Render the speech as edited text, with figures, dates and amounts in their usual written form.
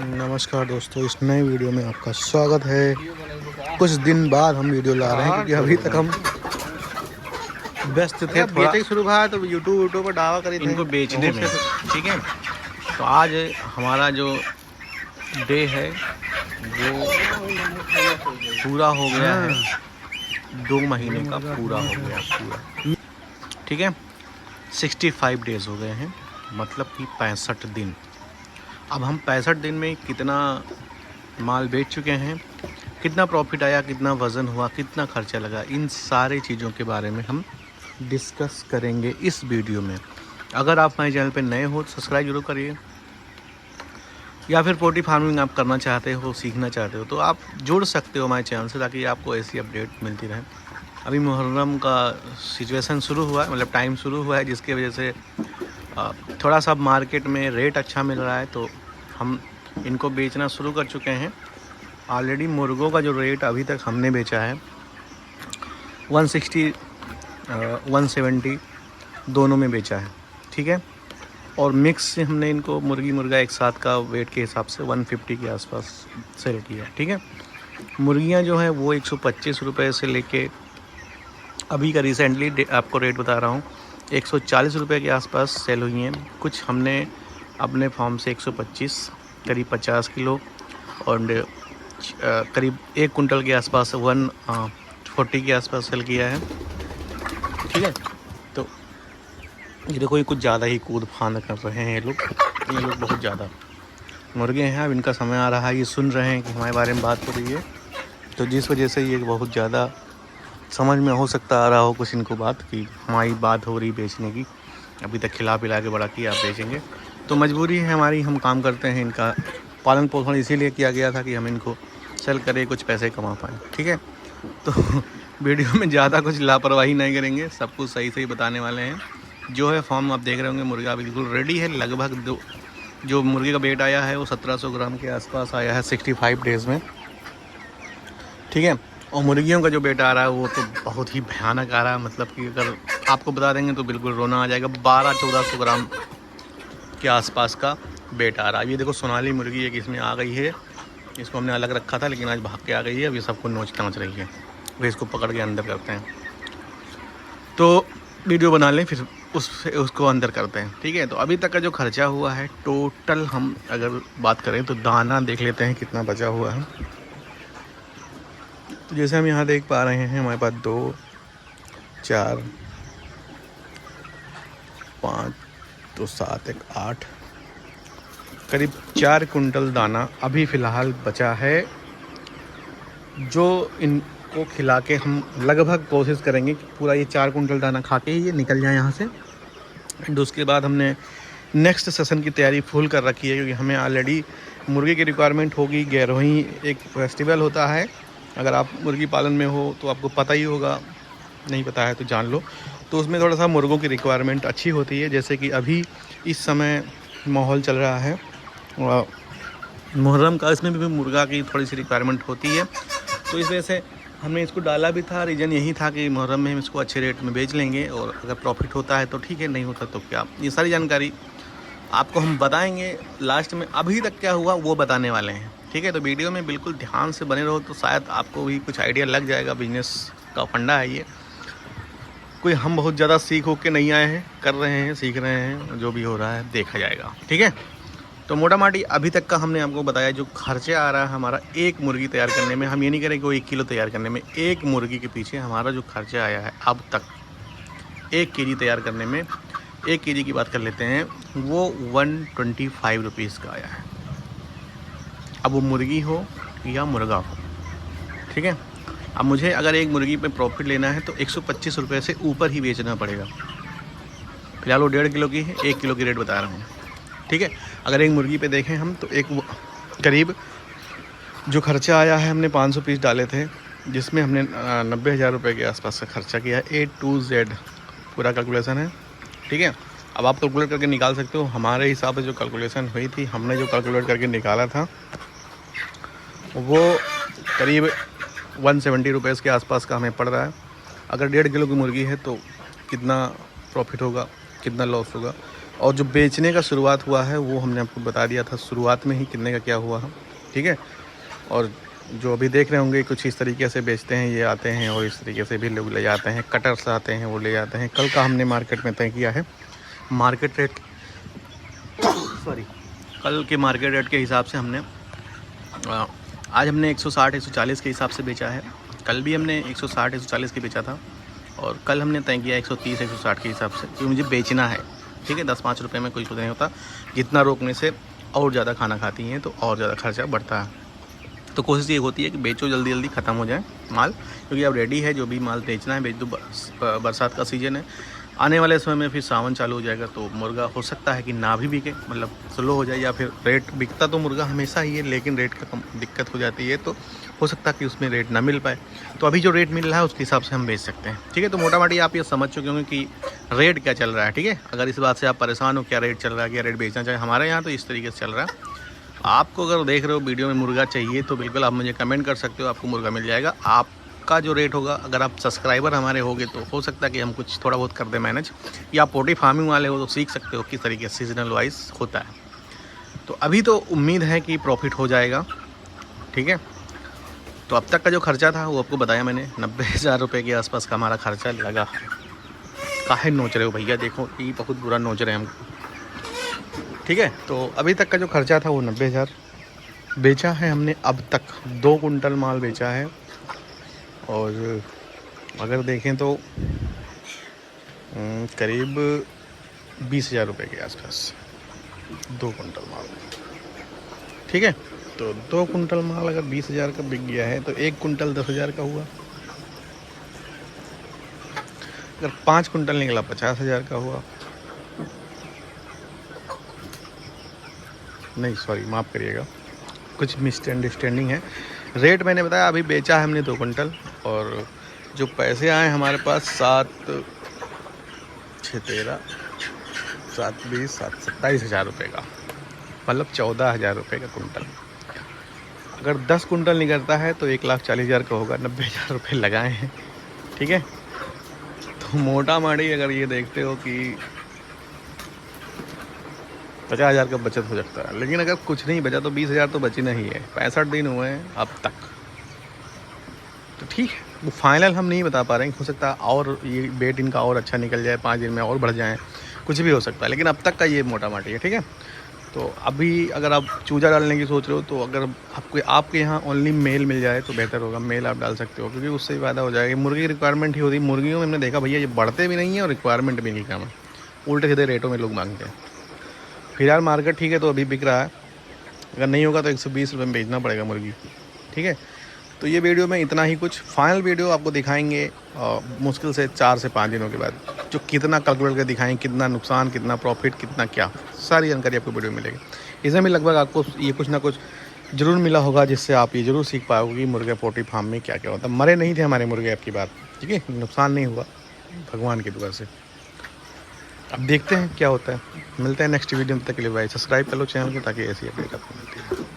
नमस्कार दोस्तों, इस नए वीडियो में आपका स्वागत है। कुछ दिन बाद हम वीडियो ला रहे हैं क्योंकि अभी तक हम व्यस्त थे। थोड़ा शुरू हुआ तो यूट्यूब पर दावा करी थे इनको बेचने में, ठीक है। तो आज हमारा जो डे है वो पूरा हो गया है, 2 महीने का पूरा हो गया पूरा, ठीक है। 65 डेज़ हो गए हैं, मतलब कि 65 दिन। अब हम 65 दिन में कितना माल बेच चुके हैं, कितना प्रॉफिट आया, कितना वज़न हुआ, कितना खर्चा लगा, इन सारे चीज़ों के बारे में हम डिस्कस करेंगे इस वीडियो में। अगर आप हमारे चैनल पर नए हो तो सब्सक्राइब जरूर करिए, या फिर पोल्ट्री फार्मिंग आप करना चाहते हो, सीखना चाहते हो तो आप जुड़ सकते हो हमारे चैनल से, ताकि आपको ऐसी अपडेट मिलती रहे। अभी मुहर्रम का सिचुएशन शुरू हुआ है, मतलब टाइम शुरू हुआ है, जिसकी वजह से थोड़ा सा मार्केट में रेट अच्छा मिल रहा है, तो हम इनको बेचना शुरू कर चुके हैं। ऑलरेडी मुर्गों का जो रेट अभी तक हमने बेचा है 160 170 दोनों में बेचा है, ठीक है। और मिक्स से हमने इनको मुर्गी मुर्गा एक साथ का वेट के हिसाब से 150 के आसपास सेल किया, ठीक है। मुर्गियां जो हैं वो 125 रुपये से लेके अभी का रिसेंटली आपको रेट बता रहा हूँ 140 रुपये के आसपास सेल हुई हैं। कुछ हमने अपने फार्म से 125 करीब 50 किलो और करीब 1 कुंटल के आसपास 140 के आसपास सेल किया है, ठीक है। तो ये देखो, ये कुछ ज़्यादा ही कूद फांद कर रहे हैं ये लोग बहुत ज़्यादा मुर्गे हैं। अब इनका समय आ रहा है, ये सुन रहे हैं कि हमारे बारे में बात हो रही है, तो जिस वजह से ये बहुत ज़्यादा समझ में हो सकता आ रहा हो कुछ इनको बात कि हमारी बात हो रही बेचने की। अभी तक खिला पिला के बड़ा किया, आप बेचेंगे तो मजबूरी है हमारी, हम काम करते हैं। इनका पालन पोषण इसीलिए किया गया था कि हम इनको सेल करें, कुछ पैसे कमा पाएँ, ठीक है। तो वीडियो में ज़्यादा कुछ लापरवाही नहीं करेंगे, सब कुछ सही सही बताने वाले हैं। जो है फॉर्म आप देख रहे होंगे, मुर्गा बिल्कुल रेडी है। लगभग जो मुर्गे का वेट आया है वो 1700 ग्राम के आसपास आया है 65 डेज़ में, ठीक है। और मुर्गियों का जो वेट आ रहा है वो तो बहुत ही भयानक आ रहा है, मतलब कि अगर आपको बता देंगे तो बिल्कुल रोना आ जाएगा। 1200-1400 ग्राम के आसपास का वेट आ रहा है। ये देखो, सोनाली मुर्गी एक इसमें आ गई है, इसको हमने अलग रखा था लेकिन आज भाग के आ गई है। अभी सबको नोच नाच रही है, वे इसको पकड़ के अंदर करते हैं। तो वीडियो बना लें, फिर उसको अंदर करते हैं, ठीक है। तो अभी तक का जो खर्चा हुआ है टोटल, हम अगर बात करें तो दाना देख लेते हैं कितना बचा हुआ है। तो जैसे हम यहाँ देख पा रहे हैं, हमारे पास 2 4 5 तो 7 1 8 करीब 4 कुंटल दाना अभी फ़िलहाल बचा है, जो इनको खिला के हम लगभग कोशिश करेंगे कि पूरा ये 4 कुंटल दाना खा के ही ये निकल जाए यहाँ से। एंड उसके बाद हमने नेक्स्ट सेशन की तैयारी फुल कर रखी है, क्योंकि हमें ऑलरेडी मुर्गे की रिक्वायरमेंट होगी। गैरोही एक फेस्टिवल होता है, अगर आप मुर्गी पालन में हो तो आपको पता ही होगा, नहीं पता है तो जान लो। तो उसमें थोड़ा सा मुर्गों की रिक्वायरमेंट अच्छी होती है, जैसे कि अभी इस समय माहौल चल रहा है मुहर्रम का, इसमें भी मुर्गा की थोड़ी सी रिक्वायरमेंट होती है। तो इस वजह से हमने इसको डाला भी था। रीज़न यही था कि मुहर्रम में हम इसको अच्छे रेट में बेच लेंगे, और अगर प्रॉफिट होता है तो ठीक है, नहीं होता तो क्या। ये सारी जानकारी आपको हम बताएंगे लास्ट में। अभी तक क्या हुआ वो बताने वाले हैं, ठीक है। तो वीडियो में बिल्कुल ध्यान से बने रहो, तो शायद आपको भी कुछ आइडिया लग जाएगा। बिजनेस का फंडा है ये, कोई हम बहुत ज़्यादा सीख हो के नहीं आए हैं, कर रहे हैं, सीख रहे हैं, जो भी हो रहा है देखा जाएगा, ठीक है। तो मोटा माटी अभी तक का हमने आपको बताया जो खर्चा आ रहा है हमारा एक मुर्गी तैयार करने में। हम ये नहीं करें कि वो 1 किलो तैयार करने में, एक मुर्गी के पीछे हमारा जो खर्चा आया है अब तक 1 केजी तैयार करने में, 1 केजी की बात कर लेते हैं, वो 125 रुपीज़ का आया है। अब वो मुर्गी हो या मुर्गा हो, ठीक है। अब मुझे अगर एक मुर्गी पे प्रॉफिट लेना है तो 125 रुपये से ऊपर ही बेचना पड़ेगा। फिलहाल वो 1.5 किलो की है, 1 किलो की रेट बता रहा हूँ, ठीक है। अगर एक मुर्गी पे देखें हम तो एक करीब जो खर्चा आया है, हमने 500 पीस डाले थे, जिसमें हमने 90,000 रुपये के आसपास का खर्चा किया है। A to Z पूरा कैलकुलेशन है, ठीक है। अब आप कैलकुलेट करके निकाल सकते हो। हमारे हिसाब से जो कैलकुलेशन हुई थी, हमने जो कैलकुलेट करके निकाला था वो करीब 170 रुपये के आसपास का हमें पड़ रहा है। अगर 1.5 किलो की मुर्गी है तो कितना प्रॉफिट होगा, कितना लॉस होगा। और जो बेचने का शुरुआत हुआ है वो हमने आपको बता दिया था शुरुआत में ही कितने का क्या हुआ है, ठीक है। और जो अभी देख रहे होंगे कुछ इस तरीके से बेचते हैं, ये आते हैं और इस तरीके से भी लोग ले जाते हैं, कटर्स आते हैं वो ले जाते हैं। कल का हमने मार्केट में तय किया है मार्केट रेट कल के मार्केट रेट के हिसाब से हमने आज हमने 160 140 के हिसाब से बेचा है। कल भी हमने 160 140 के बेचा था और कल हमने तय किया 130 160 के हिसाब से, क्योंकि मुझे बेचना है, ठीक है। 10-5 रुपये में कुछ नहीं होता, जितना रोकने से और ज़्यादा खाना खाती हैं तो और ज़्यादा खर्चा बढ़ता है। तो कोशिश ये होती है कि बेचो जल्दी जल्दी ख़त्म हो जाए माल, क्योंकि अब रेडी है, जो भी माल बेचना है बेच दो। बरसात का सीज़न है, आने वाले समय में फिर सावन चालू हो जाएगा तो मुर्गा हो सकता है कि ना भी बिके, मतलब स्लो हो जाए, या फिर रेट बिकता तो मुर्गा हमेशा ही है लेकिन रेट का दिक्कत हो जाती है, तो हो सकता है कि उसमें रेट ना मिल पाए। तो अभी जो रेट मिल रहा है उसके हिसाब से हम बेच सकते हैं, ठीक है। तो मोटा मोटी आप ये समझ चुके होंगे कि रेट क्या चल रहा है, ठीक है। अगर इस बात से आप परेशान हो क्या रेट चल रहा है, क्या रेट बेचना चाहिए, हमारे यहाँ तो इस तरीके से चल रहा है। आपको अगर देख रहे हो वीडियो में मुर्गा चाहिए तो बिल्कुल आप मुझे कमेंट कर सकते हो, आपको मुर्गा मिल जाएगा। आपका जो रेट होगा, अगर आप सब्सक्राइबर हमारे होगे तो हो सकता है कि हम कुछ थोड़ा बहुत कर दें मैनेज, या आप पोल्ट्री फार्मिंग वाले हो तो सीख सकते हो किस तरीके से सीजनल वाइज होता है। तो अभी तो उम्मीद है कि प्रॉफिट हो जाएगा, ठीक है। तो अब तक का जो खर्चा था वो आपको बताया मैंने, 90,000 रुपये के आसपास का हमारा खर्चा लगा। काहे नोच रहे हो भैया, देखो ये बहुत बुरा नोच रहे हैं हमको, ठीक है। तो अभी तक का जो खर्चा था वो 90,000 बेचा है हमने अब तक। 2 कुंटल माल बेचा है और अगर देखें तो करीब 20,000 रुपये के आसपास 2 कुंटल माल, ठीक है। तो 2 कुंटल माल अगर 20,000 का बिक गया है तो 1 कुंटल 10,000 का हुआ। अगर 5 कुंटल निकला 50,000 का हुआ। नहीं सॉरी, माफ़ करिएगा, कुछ मिसअंडरस्टैंडिंग है। रेट मैंने बताया, अभी बेचा है हमने 2 कुंटल और जो पैसे आए हमारे पास 7 6 13 7 20 7 27,000 रुपये का, मतलब 14,000 रुपये का कुंटल। अगर 10 कुंटल निकलता है तो 1,40,000 का होगा, 90,000 रुपये लगाए हैं, ठीक है। तो मोटा माड़ी अगर ये देखते हो कि 50,000 का बचत हो सकता है, लेकिन अगर कुछ नहीं बचा तो 20,000 तो बची नहीं है। 65 दिन हुए हैं अब तक, तो ठीक है। वो फाइनल हम नहीं बता पा रहे हैं, हो सकता है और ये वेट इनका और अच्छा निकल जाए, 5 दिन में और बढ़ जाए, कुछ भी हो सकता है, लेकिन अब तक का ये मोटा माटी है, ठीक है। तो अभी अगर आप चूजा डालने की सोच रहे हो तो अगर आपके यहाँ ओनली मेल मिल जाए तो बेहतर होगा, मेल आप डाल सकते हो, क्योंकि उससे फ़ायदा हो जाएगा। मुर्गी की रिक्वायरमेंट ही होती है, मुर्गियों में हमने देखा भैया ये बढ़ते भी नहीं है और रिक्वायरमेंट भी नहीं कम है, उल्टे सीधे रेटों में लोग मांगते हैं। फिलहाल मार्केट ठीक है तो अभी बिक रहा है, अगर नहीं होगा तो 120 रुपये में बेचना पड़ेगा मुर्गी, ठीक है। तो ये वीडियो में इतना ही कुछ, फाइनल वीडियो आपको दिखाएंगे मुश्किल से 4 से 5 दिनों के बाद, जो कितना कैलकुलेट कर दिखाएंगे, कितना नुकसान, कितना प्रॉफिट, कितना क्या, सारी जानकारी आपको वीडियो में मिलेगी। इसमें भी लगभग आपको ये कुछ ना कुछ ज़रूर मिला होगा, जिससे आप ये ज़रूर सीख पाओगे कि मुर्गे पोल्ट्री फार्म में क्या क्या होता है। मरे नहीं थे हमारे मुर्गे, आपकी बात, ठीक है, नुकसान नहीं हुआ भगवान की दुआ से। अब देखते हैं क्या होता है, मिलते हैं नेक्स्ट वीडियो में। तक के लिए भाई सब्सक्राइब कर लो चैनल को ताकि ऐसी अपडेट आपको मिलती है।